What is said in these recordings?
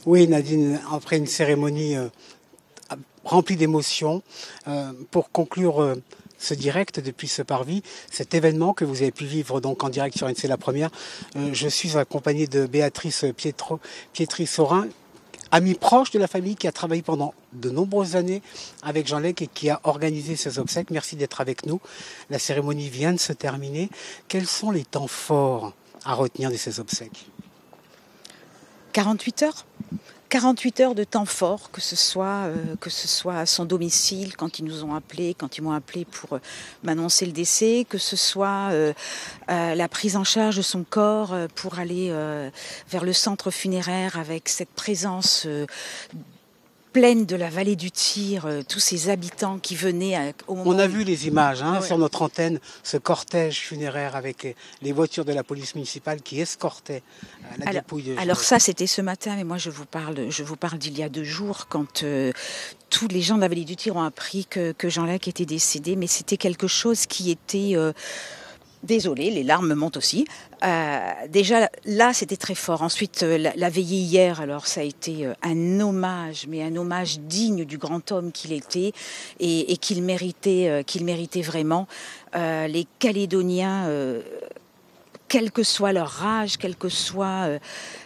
Oui, Nadine, après une cérémonie remplie d'émotions, pour conclure ce direct depuis ce parvis, cet événement que vous avez pu vivre donc en direct sur NC La Première, je suis accompagné de Béatrice Pietri-Saurin, amie proche de la famille qui a travaillé pendant de nombreuses années avec Jean Lec et qui a organisé ces obsèques. Merci d'être avec nous. La cérémonie vient de se terminer. Quels sont les temps forts à retenir de ces obsèques ? 48 heures 48 heures de temps fort, que ce soit à son domicile, quand ils nous ont appelés, quand ils m'ont appelé pour m'annoncer le décès, que ce soit la prise en charge de son corps pour aller vers le centre funéraire avec cette présence pleine de la vallée du Tyr, tous ces habitants qui venaient au moment... On a vu les images sur notre antenne, ce cortège funéraire avec les voitures de la police municipale qui escortaient la dépouille de... Alors ça, c'était ce matin, mais moi je vous parle d'il y a 2 jours, quand tous les gens de la vallée du Tyr ont appris que Jean Lec était décédé, mais c'était quelque chose qui était... Désolée, les larmes montent aussi. Déjà, là, c'était très fort. Ensuite, la veillée hier, alors ça a été un hommage, mais un hommage digne du grand homme qu'il était et qu'il méritait vraiment. Les Calédoniens, quel que soit leur âge, quelles que soient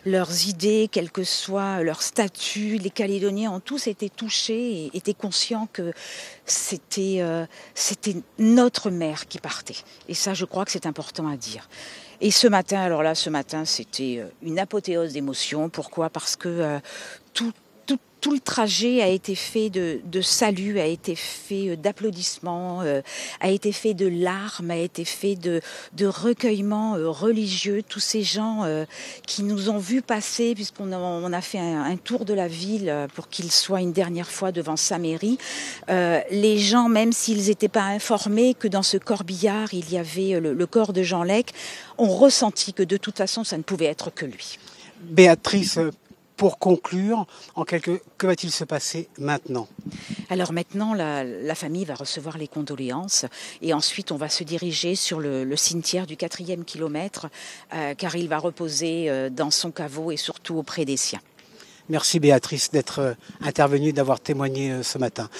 leurs idées, quel que soit leur statut, les Calédoniens ont tous été touchés et étaient conscients que c'était notre mère qui partait. Et ça, je crois que c'est important à dire. Et ce matin, c'était une apothéose d'émotions. Pourquoi ? Parce que tout le trajet a été fait de salut, a été fait d'applaudissements, a été fait de larmes, a été fait de recueillements religieux. Tous ces gens qui nous ont vus passer, puisqu'on a fait un tour de la ville pour qu'il soit une dernière fois devant sa mairie. Les gens, même s'ils n'étaient pas informés que dans ce corbillard, il y avait le corps de Jean Lec, ont ressenti que de toute façon, ça ne pouvait être que lui. Béatrice, pour conclure, que va-t-il se passer maintenant ? Alors maintenant, la famille va recevoir les condoléances et ensuite on va se diriger sur le cimetière du 4e kilomètre car il va reposer dans son caveau et surtout auprès des siens. Merci Béatrice d'être intervenue, d'avoir témoigné ce matin.